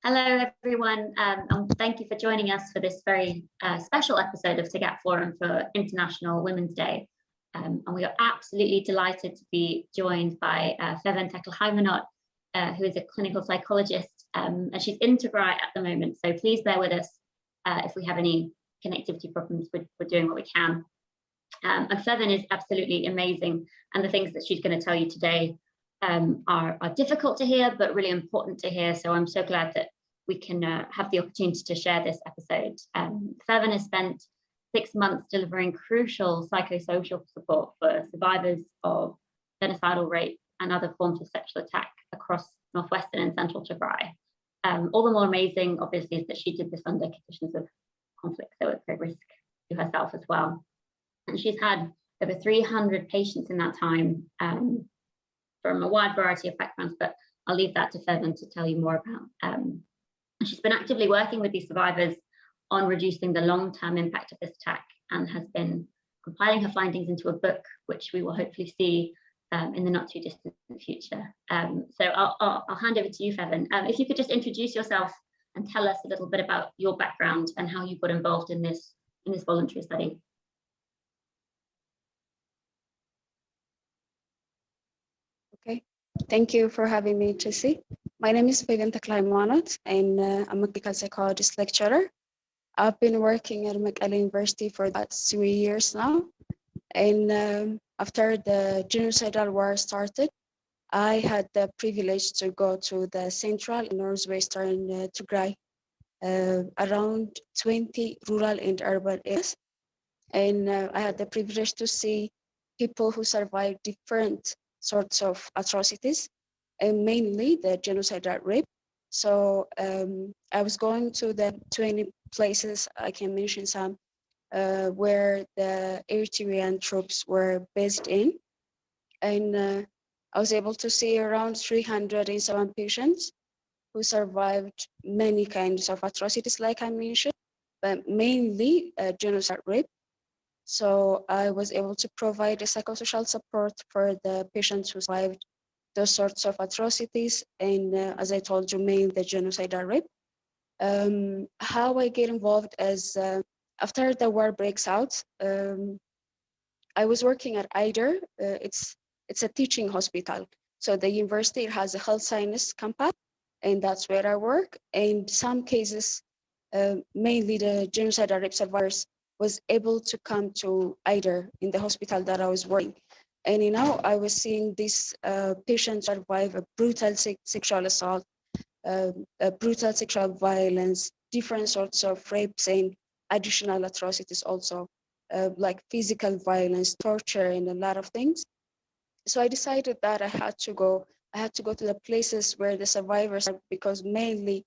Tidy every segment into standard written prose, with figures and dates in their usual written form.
Hello, everyone, and thank you for joining us for this very special episode of Tghat Forum for International Women's Day. And we are absolutely delighted to be joined by Feven Teclehaimanot, who is a clinical psychologist, and she's in Tigray at the moment. So please bear with us if we have any connectivity problems. We're doing what we can. And Feven is absolutely amazing, and the things that she's going to tell you today are difficult to hear, but really important to hear. So I'm so glad that we can have the opportunity to share this episode. Feven has spent 6 months delivering crucial psychosocial support for survivors of genocidal rape and other forms of sexual attack across northwestern and central Tigray. All the more amazing, obviously, is that she did this under conditions of conflict, so at great risk to herself as well. And she's had over 300 patients in that time from a wide variety of backgrounds, but I'll leave that to Feven to tell you more about. She's been actively working with these survivors on reducing the long-term impact of this attack and has been compiling her findings into a book, which we will hopefully see in the not too distant future. So I'll hand over to you, Feven. If you could just introduce yourself and tell us a little bit about your background and how you got involved in this voluntary study. Okay, thank you for having me, Chessie. My name is Feven Teclehaimanot, and I'm a clinical psychologist lecturer. I've been working at Mekelle University for about 3 years now. And after the genocidal war started, I had the privilege to go to the central and northwestern Tigray, around 20 rural and urban areas. And I had the privilege to see people who survived different sorts of atrocities, and mainly the genocidal rape. So I was going to the 20 places, I can mention some, where the Eritrean troops were based in. And I was able to see around 307 patients who survived many kinds of atrocities, like I mentioned, but mainly genocide rape. So I was able to provide a psychosocial support for the patients who survived those sorts of atrocities, and as I told you, mainly the genocidal rape. How I get involved is after the war breaks out, I was working at IDER. It's a teaching hospital. So the university has a health science campus, and that's where I work. And some cases, mainly the genocidal rape survivors, was able to come to IDER in the hospital that I was working. And I was seeing these patients survive a brutal sexual assault, brutal sexual violence, different sorts of rapes and additional atrocities also, like physical violence, torture, and a lot of things. So I decided that I had to go to the places where the survivors are, because mainly,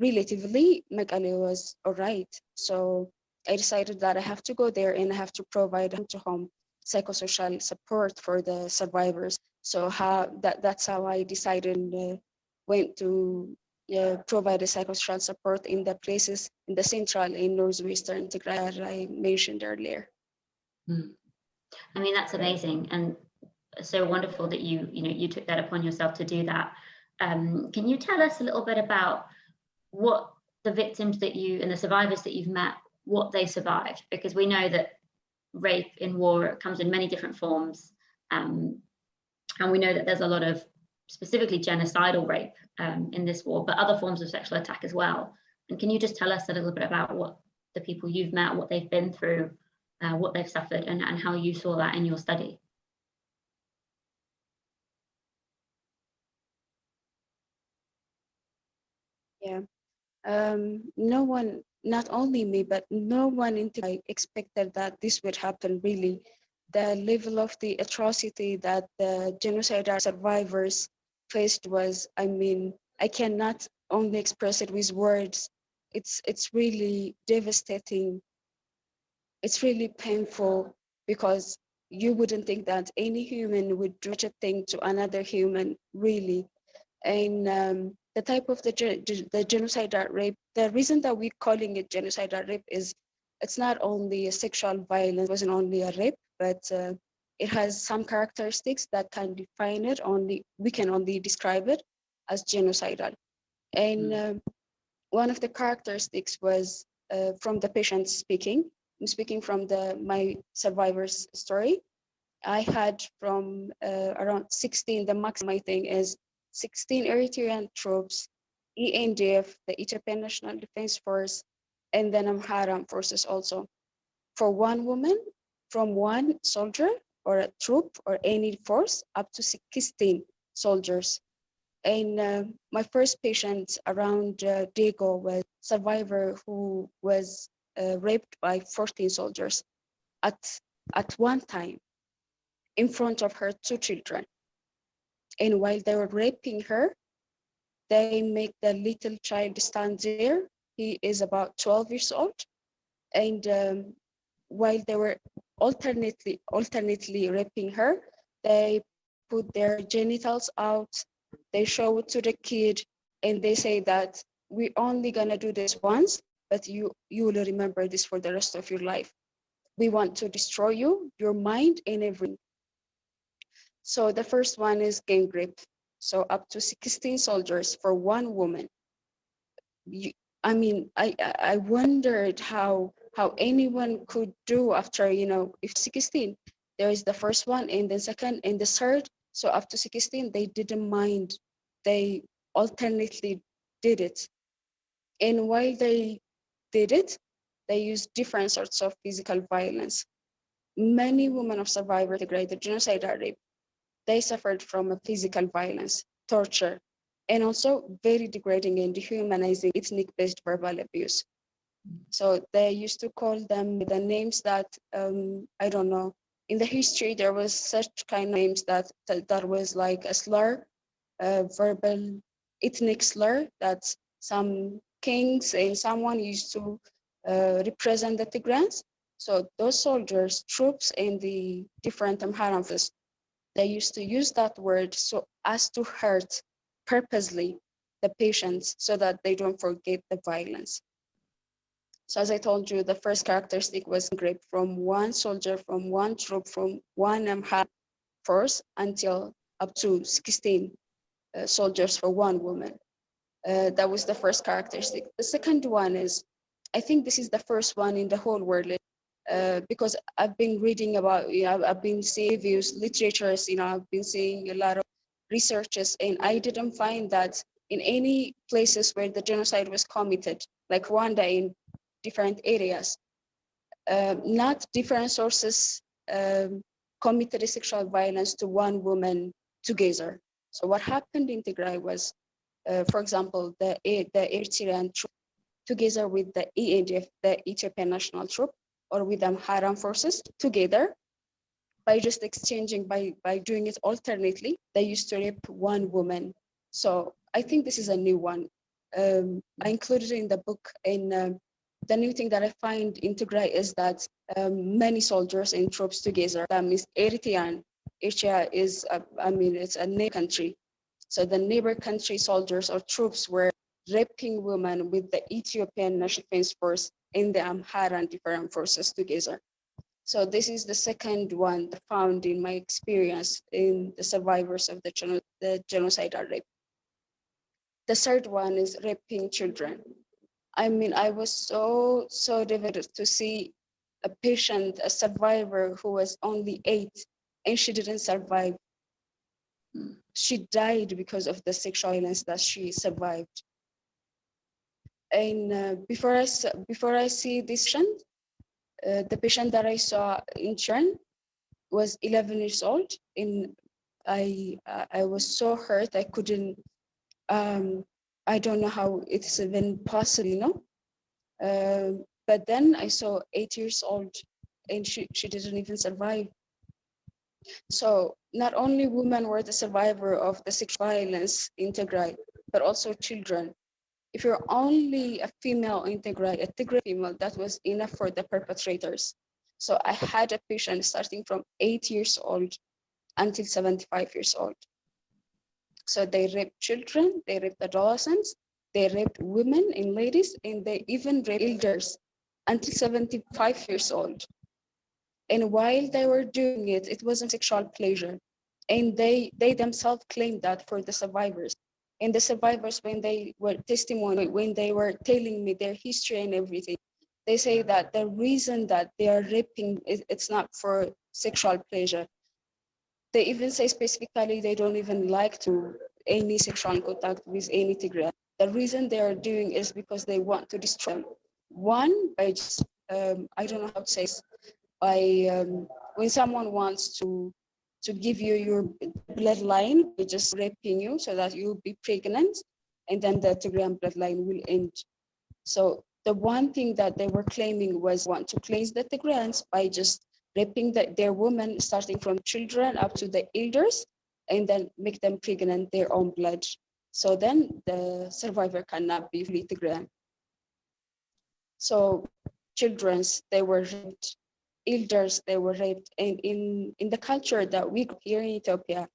relatively, Mekelle was all right. So I decided that I have to go there and I have to provide home-to-home psychosocial support for the survivors. So that's how I decided and went to provide a psychosocial support in the places in the central and northwestern Tigray that I mentioned earlier. I mean, that's amazing and so wonderful that you took that upon yourself to do that. Can you tell us a little bit about what the victims that you and the survivors that you've met, what they survived? Because we know that rape in war comes in many different forms, and we know that there's a lot of specifically genocidal rape in this war, but other forms of sexual attack as well. And can you just tell us a little bit about what the people you've met, what they've been through, what they've suffered, and how you saw that in your study? Yeah. No one, not only me, but no one in Tigray expected that this would happen, really. The level of the atrocity that the genocidal survivors faced was, I mean, I cannot only express it with words. It's really devastating. It's really painful, because you wouldn't think that any human would do such a thing to another human, really. And the type of the genocidal rape, the reason that we're calling it genocidal rape is it's not only a sexual violence, it wasn't only a rape, but it has some characteristics that can define it. We can only describe it as genocidal. And one of the characteristics was from the patient speaking. I'm speaking from my survivor's story. I had from around 16, the maximum I think is 16 Eritrean troops, ENDF, the Ethiopian National Defense Force, and then Amhara forces also. For one woman, from one soldier or a troop or any force up to 16 soldiers. And my first patient around Dago was a survivor who was raped by 14 soldiers at one time in front of her two children. And while they were raping her, they make the little child stand there. He is about 12 years old. And while they were alternately raping her, they put their genitals out, they show it to the kid, and they say that we're only gonna do this once, but you will remember this for the rest of your life. We want to destroy you, your mind, and everything. So the first one is gang rape. So up to 16 soldiers for one woman. I wondered how anyone could do after, if 16, there is the first one and the second and the third. So up to 16, they didn't mind. They alternately did it. And while they did it, they used different sorts of physical violence. Many women of survivors of the genocidal rape, they suffered from a physical violence, torture, and also very degrading and dehumanizing ethnic-based verbal abuse. So they used to call them the names that, I don't know, in the history, there was such kind of names that was like a slur, verbal ethnic slur that some kings and someone used to represent the Tigrans. So those soldiers, troops in the different Amhara forces, they used to use that word so as to hurt purposely the patients so that they don't forget the violence. So as I told you, the first characteristic was rape from one soldier, from one troop, from one Amhara force until up to 16 soldiers for one woman. That was the first characteristic. The second one is, I think this is the first one in the whole world, because I've been reading about, I've been seeing reviews, literatures, I've been seeing a lot of researches, and I didn't find that in any places where the genocide was committed, like Rwanda in different areas, not different sources committed sexual violence to one woman together. So what happened in Tigray was, for example, the Eritrean troop together with the ENDF, the Ethiopian National Troop, or with the Amhara forces together, by just exchanging, by doing it alternately, they used to rape one woman. So I think this is a new one. I included it in the book, and the new thing that I find in Tigray is that many soldiers and troops together, that means Eritrea is, it's a neighbor country. So the neighbor country soldiers or troops were raping women with the Ethiopian National Defense Force and the Amhara and different forces together. So this is the second one found in my experience in the survivors of the genocidal rape. The third one is raping children. I was so devastated to see a patient, a survivor who was only 8, and she didn't survive. She died because of the sexual violence that she survived. And before I see this patient, the patient that I saw in Chern was 11 years old, and I was so hurt. I couldn't. I don't know how it's even possible, but then I saw 8 years old, and she didn't even survive. So not only women were the survivor of the sexual violence in Tigray, but also children. If you're only a female in Tigray, a Tigray female, that was enough for the perpetrators. So I had a patient starting from 8 years old until 75 years old. So they raped children, they raped adolescents, they raped women and ladies, and they even raped elders until 75 years old. And while they were doing it, it wasn't sexual pleasure. And they themselves claimed that for the survivors. And the survivors, when they were testimony, when they were telling me their history and everything, they say that the reason that they are raping, it's not for sexual pleasure. They even say specifically they don't even like to any sexual contact with any Tigray. The reason they are doing is because they want to destroy them. One, by just, I don't know how to say this, by when someone wants to give you your bloodline, they just raping you so that you'll be pregnant, and then the Tigrayan bloodline will end. So the one thing that they were claiming was want to cleanse the Tigrayans by just raping their women, starting from children up to the elders, and then make them pregnant their own blood. So then the survivor cannot be fully Tigrayan. So children's, they were raped, elders, they were raped. And in the culture that we here in Ethiopia,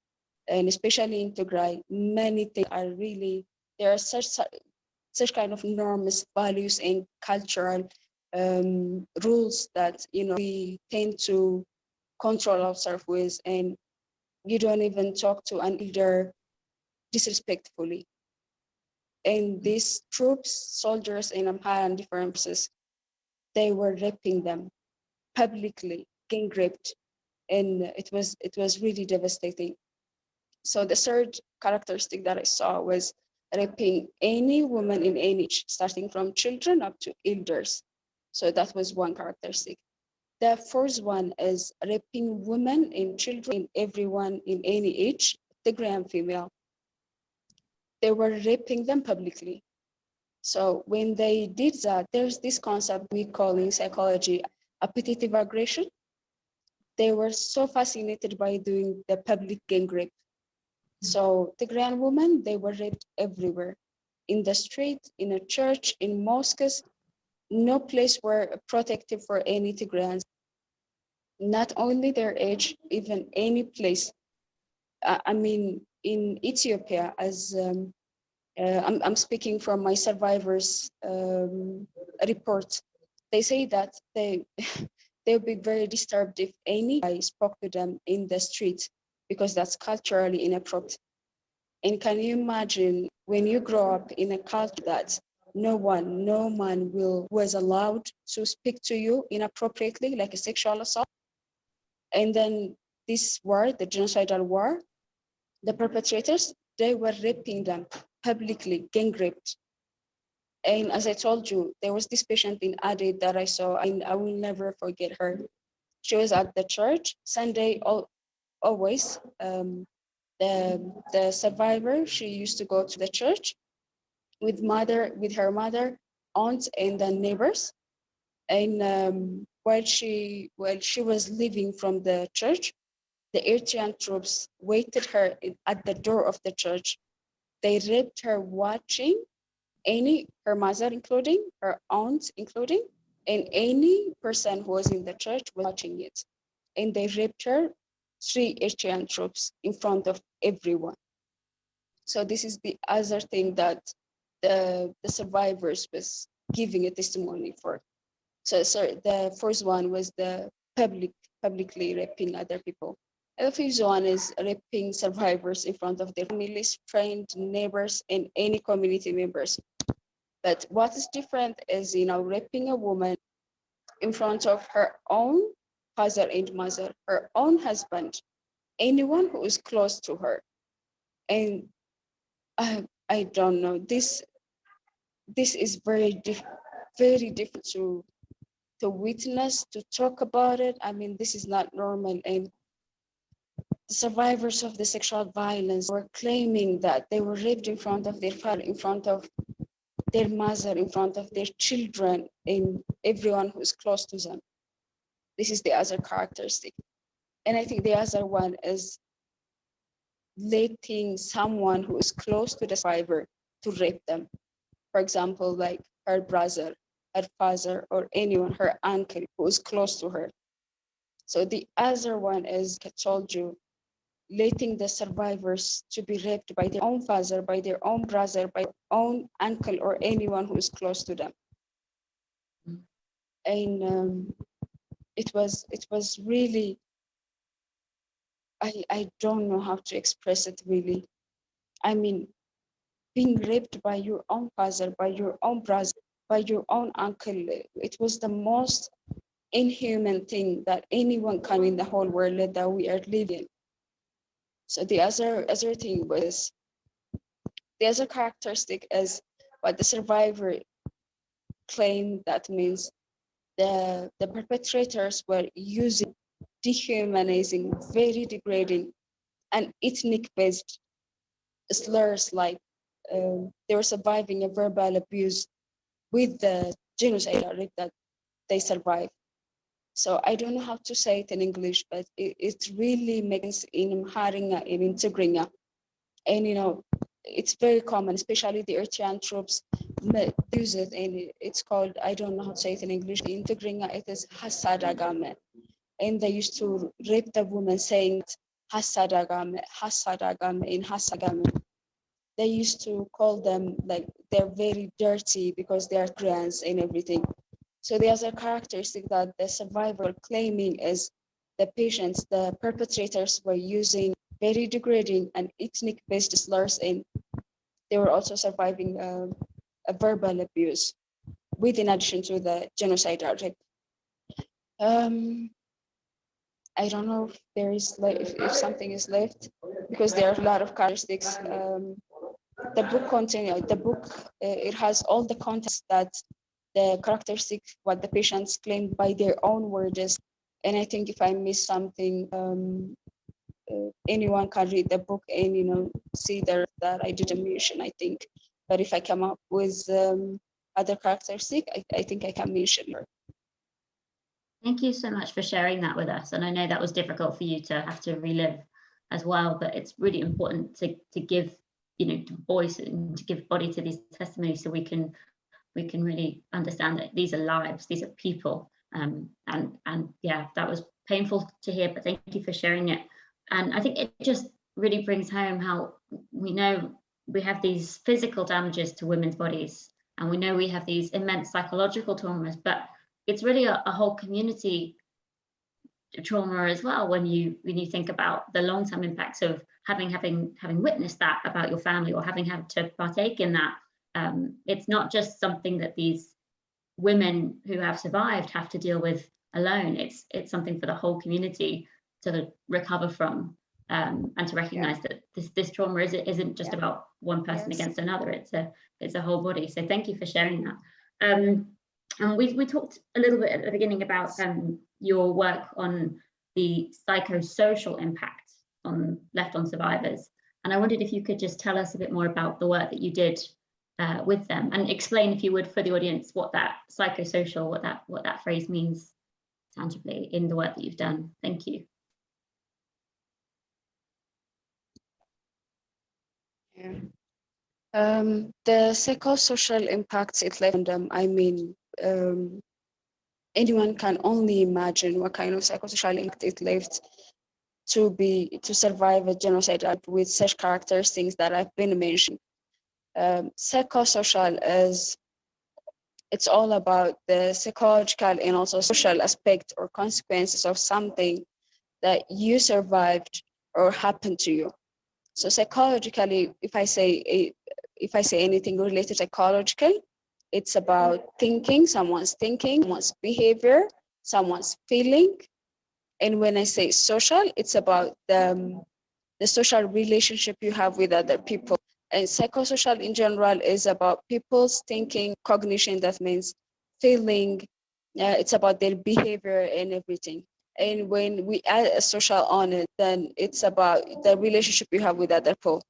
and especially in Tigray, many things are really, there are such kind of norms, values, and cultural rules that, you know, we tend to control ourselves with, and you don't even talk to an elder disrespectfully. And these troops, soldiers in Amhara and different places, they were raping them publicly, gang raped, and it was really devastating. So the third characteristic that I saw was raping any woman in any age, starting from children up to elders. So that was one characteristic. The fourth one is raping women and children, everyone in any age, Tigrayan female. They were raping them publicly. So when they did that, there's this concept we call in psychology appetitive aggression. They were so fascinated by doing the public gang rape. So Tigrayan women, they were raped everywhere, in the street, in a church, in mosques. No place were protective for any Tigrayans. Not only their age, even any place. I mean, in Ethiopia, as I'm speaking from my survivors' report, they say that they would be very disturbed if any guy spoke to them in the street, because that's culturally inappropriate. And can you imagine when you grow up in a culture that no man was allowed to speak to you inappropriately, like a sexual assault? And then this war, the genocidal war, the perpetrators, they were raping them publicly, gang raped. And as I told you, there was this patient in Addis that I saw, and I will never forget her. She was at the church Sunday, always. The survivor, she used to go to the church with her mother, aunt, and the neighbors. And while she was leaving from the church, the Eritrean troops waited her at the door of the church. They raped her watching her mother including, her aunt including, and any person who was in the church was watching it. And they raped her, 3 Eritrean troops in front of everyone. So this is the other thing that the survivors was giving a testimony for. So the first one was the publicly raping other people. And the fifth one is raping survivors in front of their families, friends, neighbors, and any community members. But what is different is, raping a woman in front of her own father and mother, her own husband, anyone who is close to her. And I don't know, this is very difficult to witness, to talk about it. I mean, this is not normal. And the survivors of the sexual violence were claiming that they were raped in front of their father, in front of their mother, in front of their children, and everyone who's close to them. This is the other characteristic. And I think the other one is letting someone who is close to the survivor to rape them. For example, like her brother, her father, or anyone, her uncle who is close to her. So the other one is, I told you, letting the survivors to be raped by their own father, by their own brother, by their own uncle, or anyone who is close to them. And it was really, I don't know how to express it really. I mean, being raped by your own father, by your own brother, by your own uncle. It was the most inhuman thing that anyone can in the whole world that we are living. So the other thing was, the other characteristic is what the survivor claimed, that means the perpetrators were using dehumanizing, very degrading, and ethnic-based slurs, like they were surviving a verbal abuse with the genocidal rape that they survived. So I don't know how to say it in English, but it really makes in Haringa, in Tigray. And it's very common, especially the Eritrean troops use it, and it's called, I don't know how to say it in English. In Tigray, it is Hasadagame. And they used to rape the woman saying Hasadagame, Hasadagame, in Hasagame. They used to call them like they're very dirty because they are trans and everything. So the other characteristic that the survivor claiming is the patients, the perpetrators were using very degrading and ethnic-based slurs, and they were also surviving a verbal abuse, with in addition to the genocidal rape. I don't know if there is if something is left, because there are a lot of characteristics. The book contains it has all the contents that the characteristics what the patients claimed by their own words. And I think if I miss something, anyone can read the book and see there that I didn't mention, I think. But if I come up with other characteristics, I think I can mention her. Thank you so much for sharing that with us. And I know that was difficult for you to have to relive as well, but it's really important to give, voice and to give body to these testimonies, so we can really understand that these are lives, these are people. And yeah, that was painful to hear, but thank you for sharing it. And I think it just really brings home how we know we have these physical damages to women's bodies, and we know we have these immense psychological traumas, but it's really a whole community trauma as well, when you think about the long-term impacts of having witnessed that about your family, or having had to partake in that. It's not just something that these women who have survived have to deal with alone. It's something for the whole community to recover from, and to recognize that this trauma isn't just about one person against another. It's a whole body. So thank you for sharing that. And we talked a little bit at the beginning about your work on the psychosocial impact left on survivors. And I wondered if you could just tell us a bit more about the work that you did with them, and explain, if you would, for the audience, what that psychosocial, what that phrase means tangibly in the work that you've done. Thank you. Yeah. The psychosocial impacts it left on them, I mean, anyone can only imagine what kind of psychosocial impact it left to survive a genocide with such characteristics that I've been mentioning. Psychosocial it's all about the psychological and also social aspect or consequences of something that you survived or happened to you. So psychologically, if I say anything related psychological, it's about someone's behavior, someone's feeling. And when I say social, it's about the social relationship you have with other people. And psychosocial in general is about people's thinking, cognition, that means feeling. It's about their behavior and everything. And when we add a social on it, then it's about the relationship you have with other people.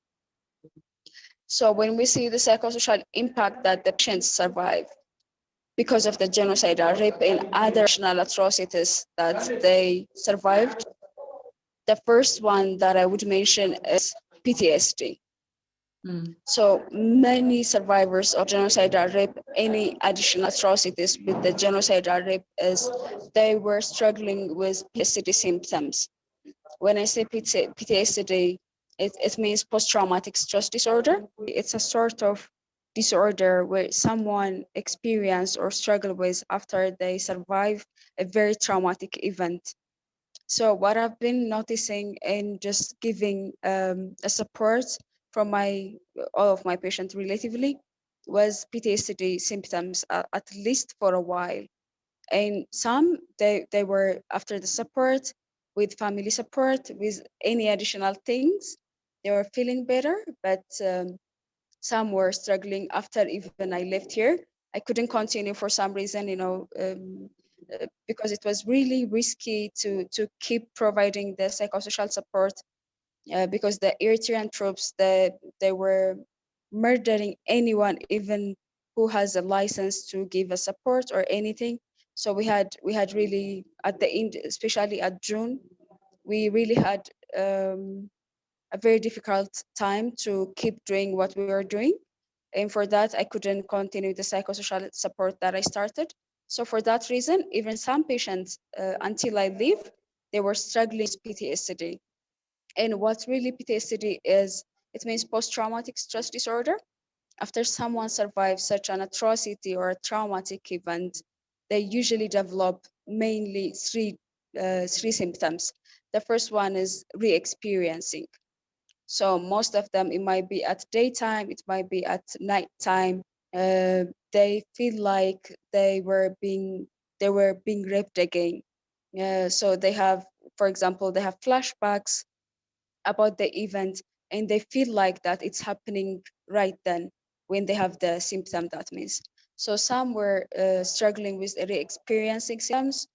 So when we see the psychosocial impact that the patients survive because of the genocidal rape and other national atrocities that they survived, the first one that I would mention is PTSD. So many survivors of genocidal rape, any additional atrocities with the genocidal rape, is they were struggling with PTSD symptoms. When I say PTSD, it means post-traumatic stress disorder. It's a sort of disorder where someone experience or struggle with after they survive a very traumatic event. So what I've been noticing and just giving a support from all of my patients relatively was PTSD symptoms, at least for a while. And some, they were after the support, with family support, with any additional things, they were feeling better. But some were struggling after even I left here. I couldn't continue for some reason, because it was really risky to keep providing the psychosocial support, because the Eritrean troops, they were murdering anyone, even who has a license to give a support or anything. So we had really, at the end, especially at June, we really had a very difficult time to keep doing what we were doing. And for that, I couldn't continue the psychosocial support that I started. So for that reason, even some patients, until I leave, they were struggling with PTSD. And what really PTSD is, it means post-traumatic stress disorder. After someone survives such an atrocity or a traumatic event, they usually develop mainly three symptoms. The first one is re-experiencing. So most of them, it might be at daytime, it might be at nighttime. They feel like they were being raped again. So they have, for example, they have flashbacks about the event, and they feel like that it's happening right then when they have the symptom. That means, so some were struggling with re-experiencing symptoms.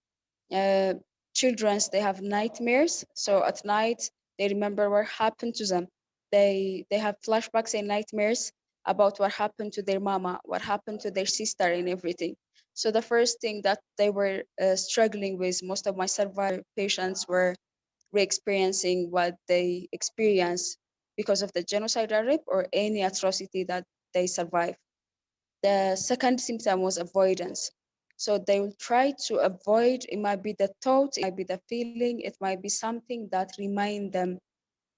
uh, Children's, they have nightmares, so at night they remember what happened to them. They have flashbacks and nightmares about what happened to their mama, what happened to their sister, and everything. So the first thing that they were struggling with, most of my survivor patients were re-experiencing what they experienced because of the genocidal rape or any atrocity that they survived. The second symptom was avoidance. So they will try to avoid, it might be the thought, it might be the feeling, it might be something that remind them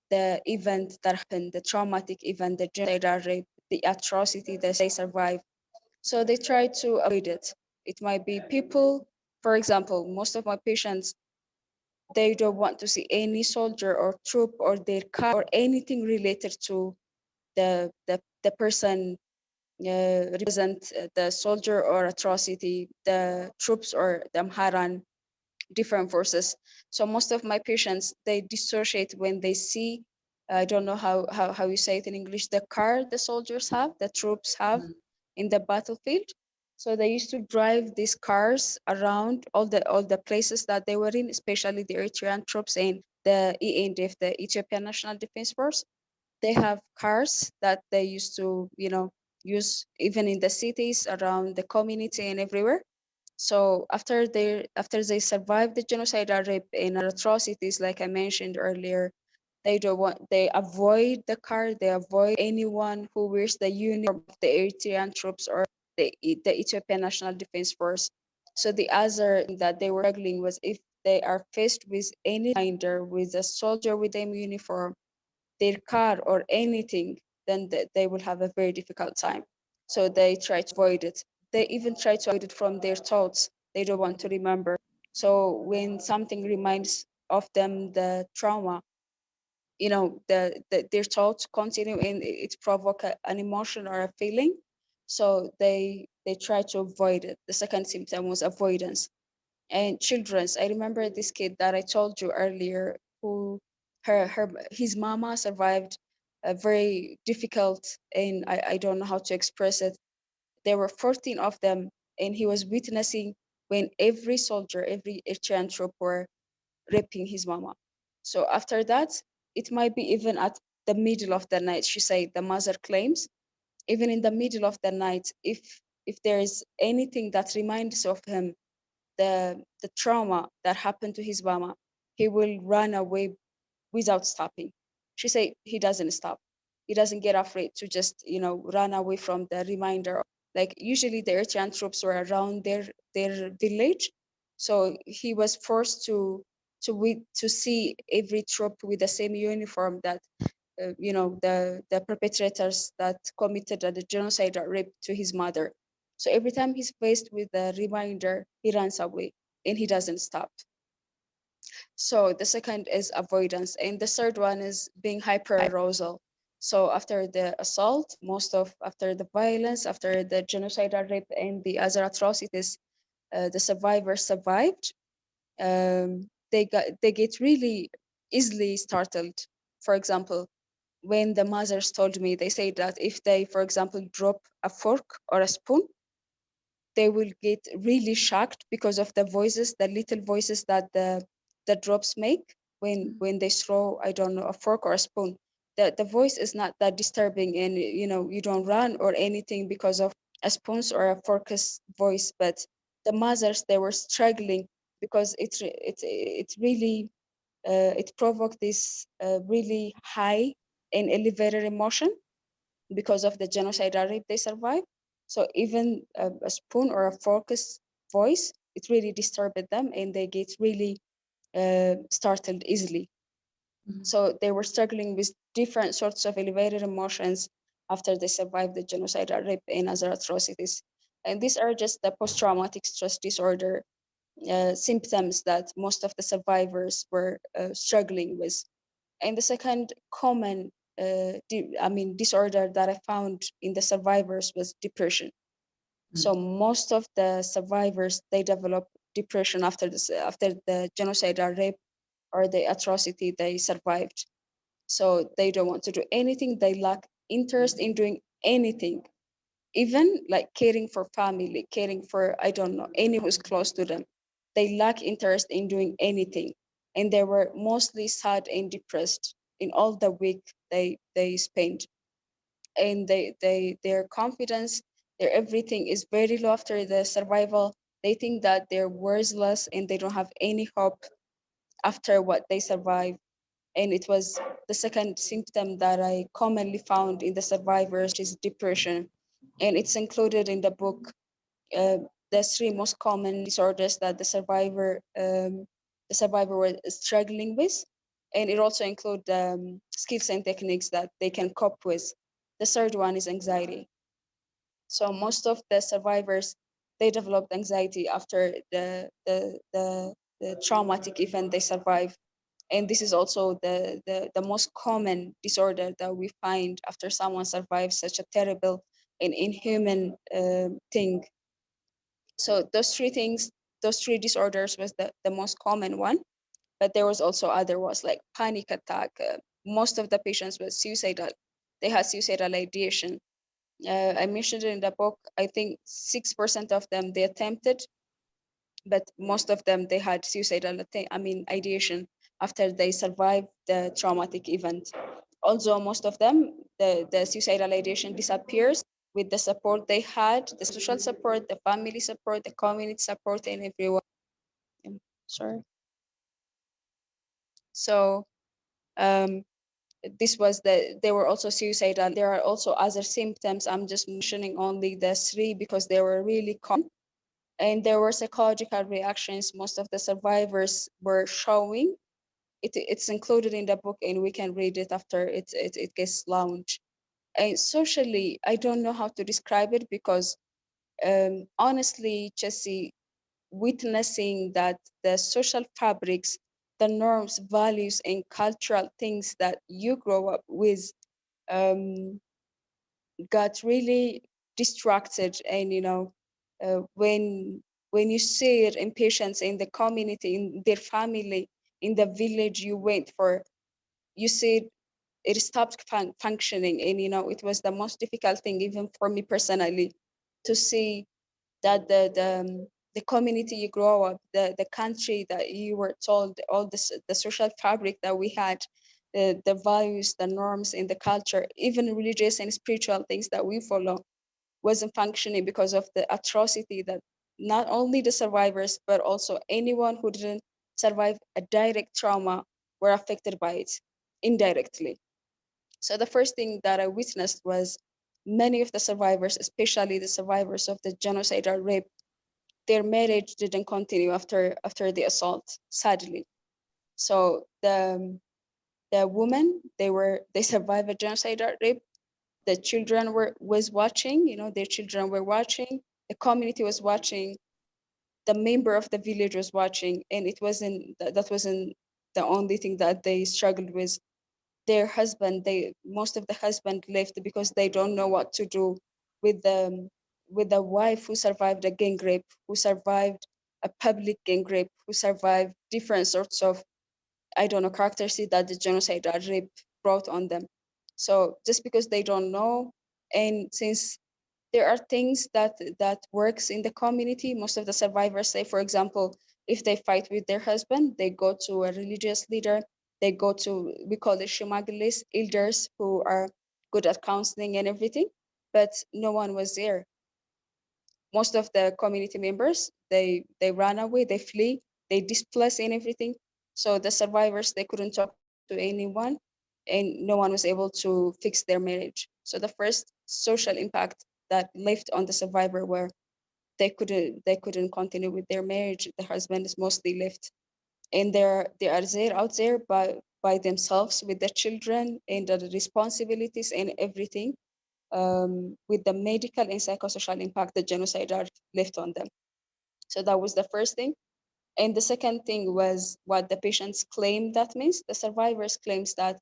the event that happened, the traumatic event, the genocidal rape, the atrocity that they survived. So they try to avoid it. It might be people, for example, most of my patients, they don't want to see any soldier or troop or their car or anything related to the person represent the soldier or atrocity, the troops or the Amharan different forces. So most of my patients, they dissociate when they see, I don't know how you say it in English, the car the soldiers have, the troops have in the battlefield. So they used to drive these cars around all the places that they were in, especially the Eritrean troops and the ENDF, the Ethiopian National Defense Force. They have cars that they used to, use even in the cities around the community and everywhere. So after they survive the genocidal rape and atrocities, like I mentioned earlier, they avoid the car, they avoid anyone who wears the uniform of the Eritrean troops or the Ethiopian National Defense Force. So the other thing that they were struggling was, if they are faced with any reminder with a soldier with a uniform, their car or anything, then they will have a very difficult time. So they try to avoid it. They even try to avoid it from their thoughts. They don't want to remember. So when something reminds of them the trauma, their thoughts continue and it provoke an emotion or a feeling. So they try to avoid it. The second symptom was avoidance. And children's, I remember this kid that I told you earlier, who his mama survived a very difficult, and I don't know how to express it. There were 14 of them, and he was witnessing when every soldier, every Eritrean troop were raping his mama. So after that, it might be even at the middle of the night, she said, the mother claims, even in the middle of the night, if there is anything that reminds of him the trauma that happened to his mama, he will run away without stopping. She said he doesn't stop. He doesn't get afraid to just, run away from the reminder. Like usually the Eritrean troops were around their village. So he was forced to see every troop with the same uniform that the perpetrators that committed the genocide or rape to his mother. So every time he's faced with a reminder, he runs away and he doesn't stop. So the second is avoidance, and the third one is being hyperarousal. So after the assault, after the violence, after the genocidal rape and the other atrocities, the survivors survived. They get really easily startled. For example, when the mothers told me, they say that if they, for example, drop a fork or a spoon, they will get really shocked because of the voices, the little voices that the drops make when they throw, I don't know, a fork or a spoon. The voice is not that disturbing, and you don't run or anything because of a spoon's or a fork's voice. But the mothers, they were struggling because it really it provoked this really high and elevated emotion because of the genocidal rape they survived. So even a spoon or a fork's voice, it really disturbed them, and they get really startled easily. So they were struggling with different sorts of elevated emotions after they survived the genocidal rape and other atrocities. And these are just the post-traumatic stress disorder symptoms that most of the survivors were struggling with. And the second common disorder that I found in the survivors was depression. So most of the survivors, they develop depression after the genocidal rape or the atrocity they survived. So they don't want to do anything. They lack interest in doing anything, even like caring for family, caring for, I don't know, anyone who's close to them. They lack interest in doing anything. And they were mostly sad and depressed in all the week they spent. And their confidence, their everything is very low after the survival. They think that they're worthless and they don't have any hope after what they survive. And it was the second symptom that I commonly found in the survivors is depression. And it's included in the book, uh, the three most common disorders that the survivor was struggling with. And it also includes skills and techniques that they can cope with. The third one is anxiety. So most of the survivors, they developed anxiety after the traumatic event they survived. And this is also the most common disorder that we find after someone survives such a terrible and inhuman thing. So those three things, those three disorders was the most common one. But there was also other was like panic attack. Most of the patients were suicidal. They had suicidal ideation. I mentioned it in the book. I think 6% of them they attempted, but most of them they had suicidal ideation after they survived the traumatic event. Although most of them the suicidal ideation disappears with the support they had, the social support, the family support, the community support, and everyone. Sorry. So this was they were also suicidal. There are also other symptoms. I'm just mentioning only the three because they were really common. And there were psychological reactions most of the survivors were showing. It's included in the book, and we can read it after it gets launched. And socially, I don't know how to describe it because honestly, Chessie, witnessing that the social fabrics, the norms, values, and cultural things that you grow up with um, got really distracted. And when you see it in patients in the community, in their family, in the village you went for, you see it stopped functioning. And it was the most difficult thing even for me personally to see that the community you grow up, the country that you were told, all the social fabric that we had, the values, the norms, and the culture, even religious and spiritual things that we follow, wasn't functioning because of the atrocity that not only the survivors but also anyone who didn't survive a direct trauma were affected by it indirectly. So the first thing that I witnessed was many of the survivors, especially the survivors of the genocidal rape, their marriage didn't continue after the assault, sadly. So the women, they survived a genocidal rape. The children was watching, their children were watching, the community was watching, the member of the village was watching, and it wasn't that wasn't the only thing that they struggled with. their husband, most of the husband left because they don't know what to do with the wife who survived a gang rape, who survived a public gang rape, who survived different sorts of, I don't know, characteristics that the genocidal rape brought on them. So just because they don't know, and since there are things that works in the community, most of the survivors say, for example, if they fight with their husband, they go to a religious leader, they go to, we call it shumaglis, elders who are good at counseling and everything, but no one was there. Most of the community members, they ran away, they flee, they displaced and everything. So the survivors, they couldn't talk to anyone, and no one was able to fix their marriage. So the first social impact that left on the survivor were they couldn't continue with their marriage. The husband is mostly left, and they are there out there by themselves with the children and the responsibilities and everything, with the medical and psychosocial impact the genocide are left on them. So that was the first thing. And the second thing was what the patients claim that means. The survivors claims that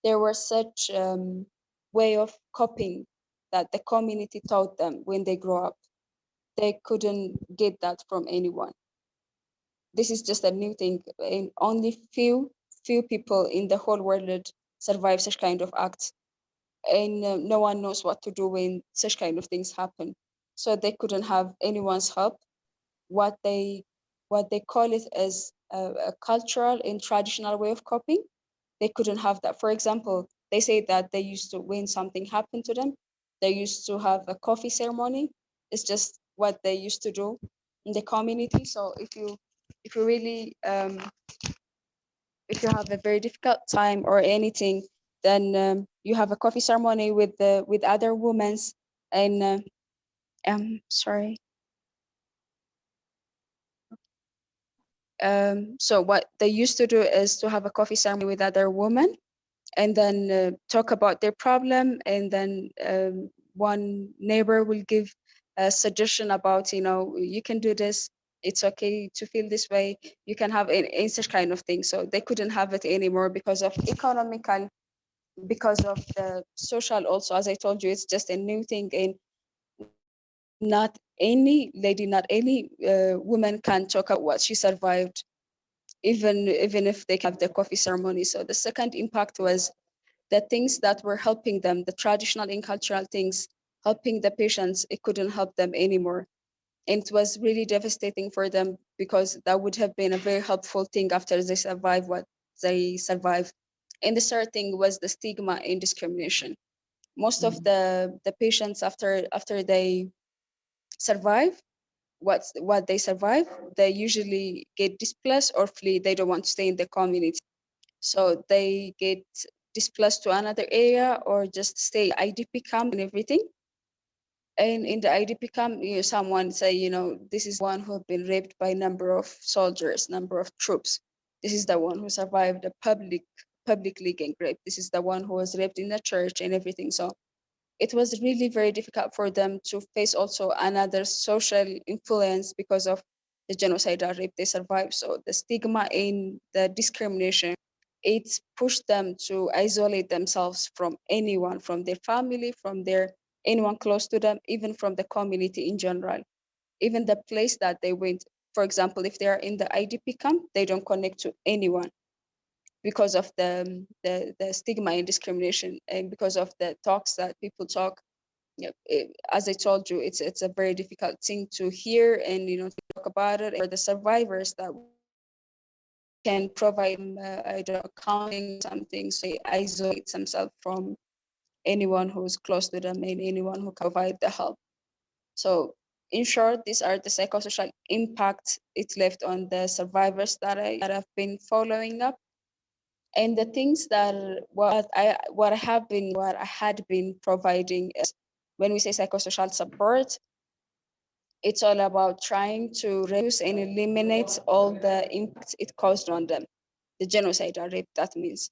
there were such way of coping that the community taught them when they grow up. They couldn't get that from anyone. This is just a new thing, and only few people in the whole world survive such kind of acts, and no one knows what to do when such kind of things happen. So they couldn't have anyone's help. What they call it as a cultural and traditional way of coping, they couldn't have that. For example, they say that they used to, when something happened to them, they used to have a coffee ceremony. It's just what they used to do in the community. So if you really if you have a very difficult time or anything, then you have a coffee ceremony with other women, and sorry. So what they used to do is to have a coffee ceremony with other women, and then talk about their problem, and then one neighbor will give a suggestion about, you can do this, it's okay to feel this way, you can have in such kind of thing. So they couldn't have it anymore because of economical, because of the social also. As I told you, it's just a new thing, and not any lady, not any woman can talk about what she survived, even if they have the coffee ceremony. So the second impact was the things that were helping them, the traditional and cultural things, helping the patients, it couldn't help them anymore. And it was really devastating for them, because that would have been a very helpful thing after they survive what they survived. And the third thing was the stigma and discrimination. Most of the patients, after they survive what they survive, they usually get displaced or flee. They don't want to stay in the community. So they get displaced to another area or just stay IDP camp and everything. And in the IDP camp, someone say, this is one who have been raped by a number of soldiers, number of troops. This is the one who survived a publicly gang rape. This is the one who was raped in the church and everything. So it was really very difficult for them to face also another social influence because of the genocidal rape they survived. So the stigma and the discrimination, it's pushed them to isolate themselves from anyone, from their family, from their anyone close to them, even from the community in general, even the place that they went. For example, if they are in the IDP camp, they don't connect to anyone because of the stigma and discrimination, and because of the talks that people talk. As I told you, it's a very difficult thing to hear and to talk about it. For the survivors that can provide I don't know, counseling, something, so they isolate themselves from anyone who's close to them and anyone who can provide the help. So in short, these are the psychosocial impacts it left on the survivors that I've been following up. And the things that what I had been providing is, when we say psychosocial support, it's all about trying to reduce and eliminate all the impacts it caused on them, the genocidal rape, that means.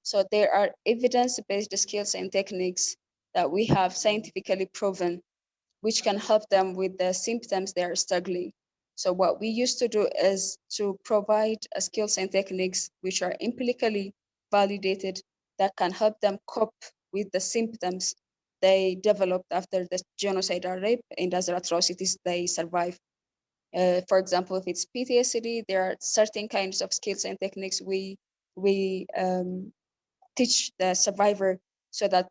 So there are evidence-based skills and techniques that we have scientifically proven, which can help them with the symptoms they are struggling. So what we used to do is to provide skills and techniques which are empirically validated, that can help them cope with the symptoms they developed after the genocidal rape and other atrocities they survive. For example, if it's PTSD, there are certain kinds of skills and techniques we teach the survivor so that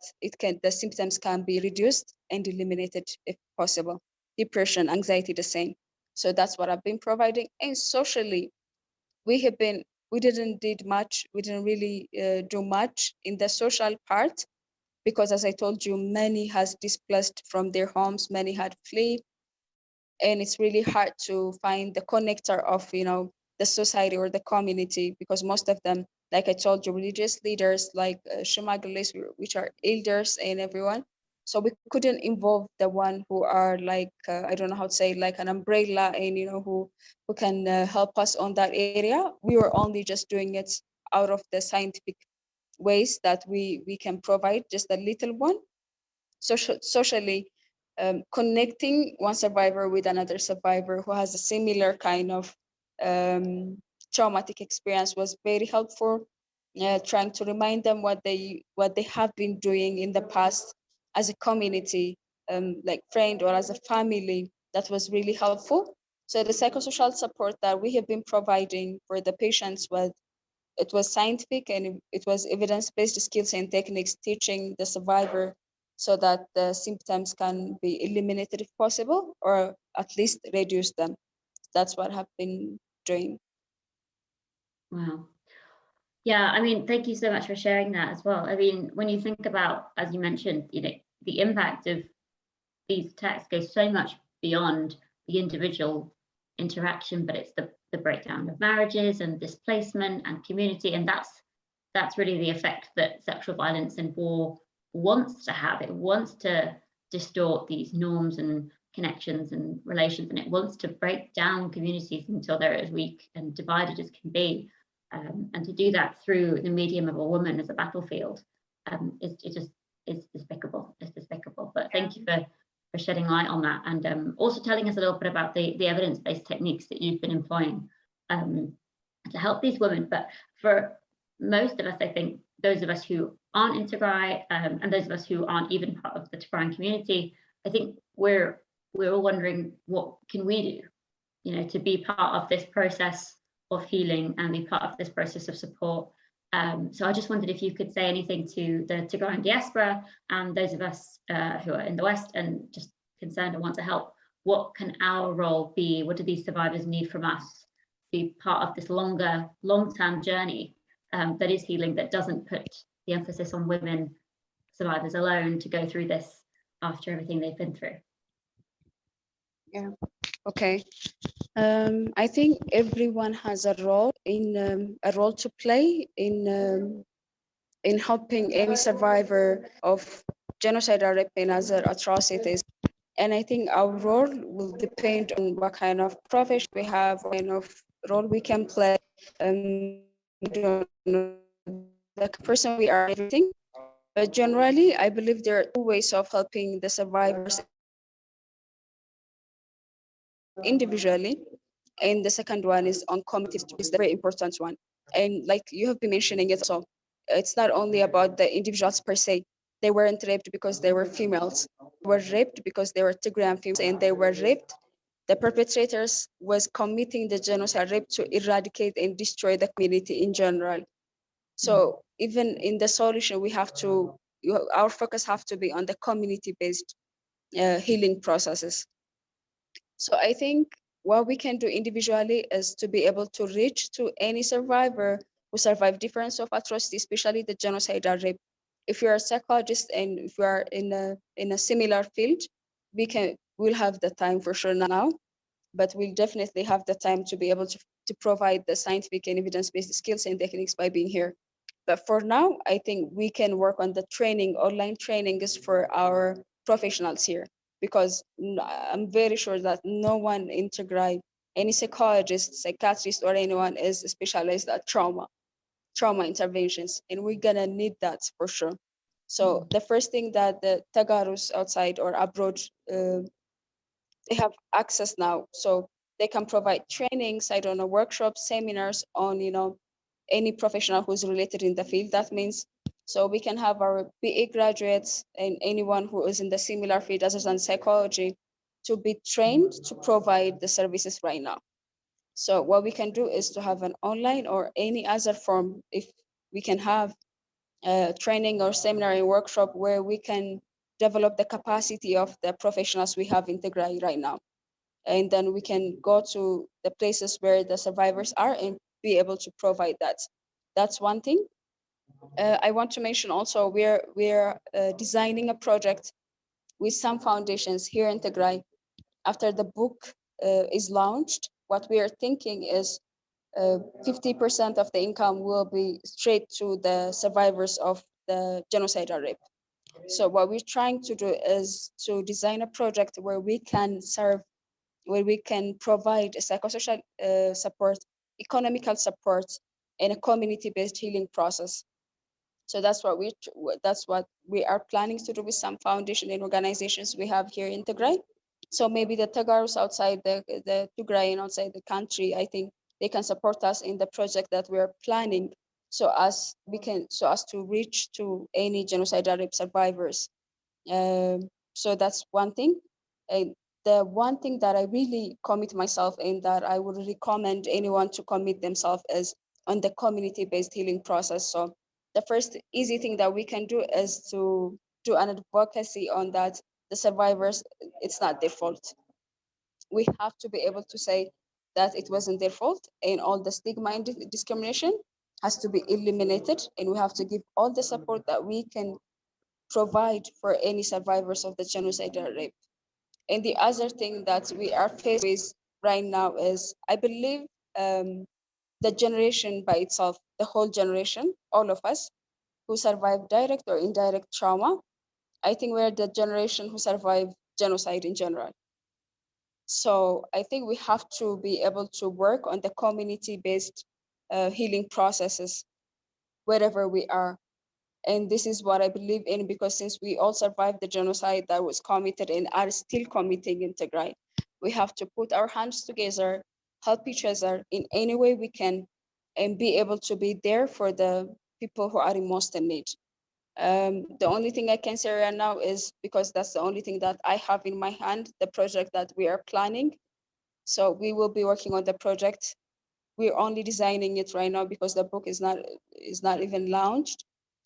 the symptoms can be reduced and eliminated if possible. Depression, anxiety, the same. So that's what I've been providing. And socially, we didn't really do much in the social part, because as I told you, many has displaced from their homes, many had flee, and it's really hard to find the connector of the society or the community, because most of them, like I told you, religious leaders like shemaglis, which are elders and everyone. So we couldn't involve the one who are like I don't know how to say, like an umbrella, and who can help us on that area. We were only just doing it out of the scientific ways that we can provide just a little one. Socially, connecting one survivor with another survivor who has a similar kind of traumatic experience was very helpful. Trying to remind them what they have been doing in the past as a community, like friend or as a family, that was really helpful. So the psychosocial support that we have been providing for the patients was scientific, and it was evidence-based skills and techniques, teaching the survivor so that the symptoms can be eliminated if possible, or at least reduce them. That's what I've been doing. Wow. Yeah, I mean, thank you so much for sharing that as well. I mean, when you think about, as you mentioned, the impact of these attacks goes so much beyond the individual interaction, but it's the breakdown of marriages and displacement and community, and that's really the effect that sexual violence and war wants to have. It wants to distort these norms and connections and relations, and it wants to break down communities until they're as weak and divided as can be. And to do that through the medium of a woman as a battlefield, it's despicable. It's despicable. But thank you for shedding light on that, and also telling us a little bit about the evidence-based techniques that you've been employing to help these women. But for most of us, I think those of us who aren't in Tigray, and those of us who aren't even part of the Tigrayan community, I think we're all wondering, what can we do, to be part of this process of healing and be part of this process of support. So I just wondered if you could say anything to the Tigrayan diaspora and those of us who are in the West and just concerned and want to help. What can our role be? What do these survivors need from us to be part of this long-term journey that is healing, that doesn't put the emphasis on women survivors alone to go through this after everything they've been through? Yeah. Okay. I think everyone has a role to play in helping any survivor of genocidal rape and other atrocities. And I think our role will depend on what kind of profession we have, what kind of role we can play. The person we are, everything. But generally, I believe there are two ways of helping the survivors individually, and the second one is on committees, which is the very important one. And like you have been mentioning it, so it's not only about the individuals per se. They weren't raped because they were females. They were raped because they were Tigrayan females, and they were raped. The perpetrators was committing the genocide rape to eradicate and destroy the community in general. So even in the solution, our focus have to be on the community-based healing processes. So I think what we can do individually is to be able to reach to any survivor who survived different of atrocity, especially the genocidal rape. If you're a psychologist and if you are in a similar field, we'll have the time for sure now, but we'll definitely have the time to be able to provide the scientific and evidence-based skills and techniques by being here. But for now, I think we can work on the training, online trainings for our professionals here, because I'm very sure that no one in Tigray, any psychologist, psychiatrist, or anyone is specialized at trauma interventions, and we're gonna need that for sure. So the first thing that the Tagarus outside or abroad, they have access now, so they can provide trainings, I don't know, workshops, seminars on any professional who's related in the field. That means So we can have our BA graduates and anyone who is in the similar field other than psychology to be trained to provide the services right now. So what we can do is to have an online or any other form, if we can have a training or seminar and workshop where we can develop the capacity of the professionals we have in Tigray right now. And then we can go to the places where the survivors are and be able to provide that. That's one thing. I want to mention also we're designing a project with some foundations here in Tigray. After the book is launched, what we are thinking is 50% of the income will be straight to the survivors of the genocidal rape. So what we're trying to do is to design a project where we can serve, where we can provide a psychosocial support, economical support, and a community-based healing process. So that's what we are planning to do with some foundation and organizations we have here in Tigray. So maybe the Tagaros outside the Tigray and outside the country, I think they can support us in the project that we're planning, so as to reach to any genocidal rape survivors. So that's one thing. And the one thing that I really commit myself in, that I would recommend anyone to commit themselves, is on the community-based healing process. So the first easy thing that we can do is to do an advocacy on that. The survivors, it's not their fault. We have to be able to say that it wasn't their fault, and all the stigma and discrimination has to be eliminated, and we have to give all the support that we can provide for any survivors of the genocidal rape. And the other thing that we are faced with right now is, I believe, the generation by itself, the whole generation, all of us who survived direct or indirect trauma, I think we're the generation who survived genocide in general. So I think we have to be able to work on the community-based healing processes wherever we are. And this is what I believe in, because since we all survived the genocide that was committed and are still committing in Tigray, we have to put our hands together, help each other in any way we can, and be able to be there for the people who are in most in need. The only thing I can say right now is, because that's the only thing that I have in my hand, the project that we are planning. So we will be working on the project. We're only designing it right now because the book is not even launched.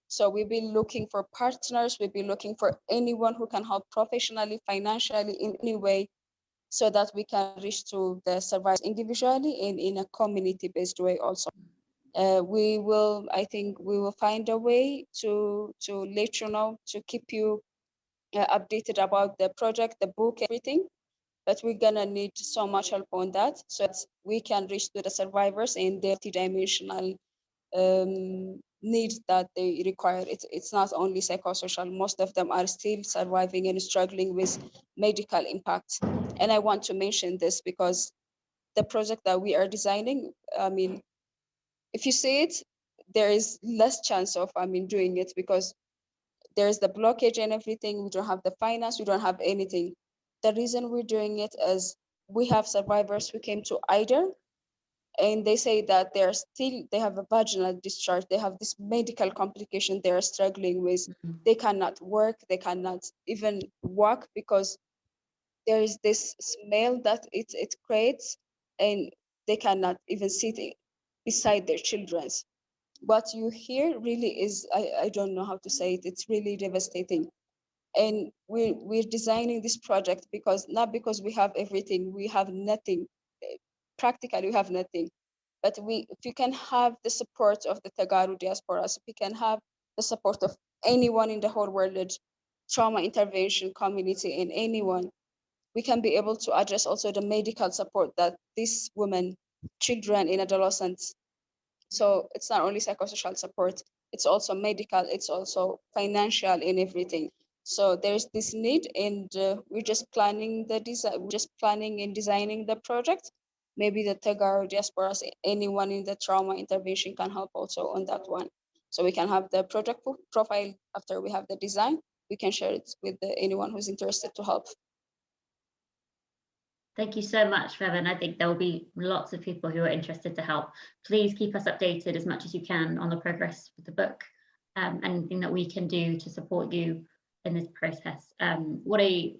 So we'll be looking for partners. We'll be looking for anyone who can help professionally, financially, in any way, so that we can reach to the survivors individually and in a community-based way also. I think we will find a way to let you know, to keep you updated about the project, the book, everything. But we're gonna need so much help on that, so that we can reach to the survivors and their multidimensional needs that they require. It's not only psychosocial. Most of them are still surviving and struggling with medical impact. And I want to mention this because the project that we are designing, I mean, if you see it, there is less chance of, doing it, because there's the blockage and everything. We don't have the finance, we don't have anything. The reason we're doing it is we have survivors who came to IDER, and they say that they have a vaginal discharge, they have this medical complication they're struggling with. They cannot work, they cannot even walk, because there is this smell that it creates, and they cannot even sit beside their children's. What you hear really is, I don't know how to say it, it's really devastating. And we're designing this project because, not because we have everything, we have nothing. Practically we have nothing. But if you can have the support of the Tagaro diaspora, if we can have the support of anyone in the whole world, trauma intervention community, and anyone, we can be able to address also the medical support that these women, children, and adolescents. So it's not only psychosocial support, it's also medical, it's also financial and everything. So there's this need, and we're just planning the design, we're just planning and designing the project. Maybe the Tagaro diasporas, anyone in the trauma intervention can help also on that one. So we can have the project profile after we have the design. We can share it with anyone who's interested to help. Thank you so much, Feven. I think there will be lots of people who are interested to help. Please keep us updated as much as you can on the progress with the book. anything that we can do to support you in this process. What a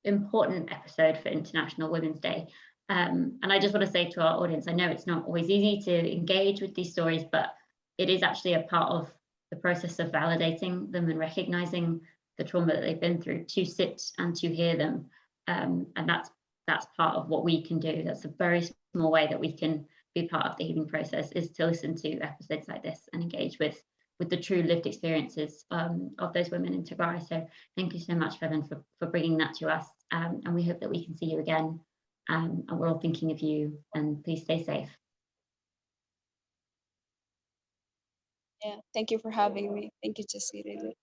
important episode for International Women's Day. And I just want to say to our audience, I know it's not always easy to engage with these stories, but it is actually a part of the process of validating them and recognizing the trauma that they've been through, to sit and to hear them. And that's part of what we can do. That's a very small way that we can be part of the healing process, is to listen to episodes like this and engage with the true lived experiences of those women in Tigray. So thank you so much, Feven, for bringing that to us. And we hope that we can see you again. And we're all thinking of you, and please stay safe. Yeah, thank you for having me. Thank you, Chessie, really.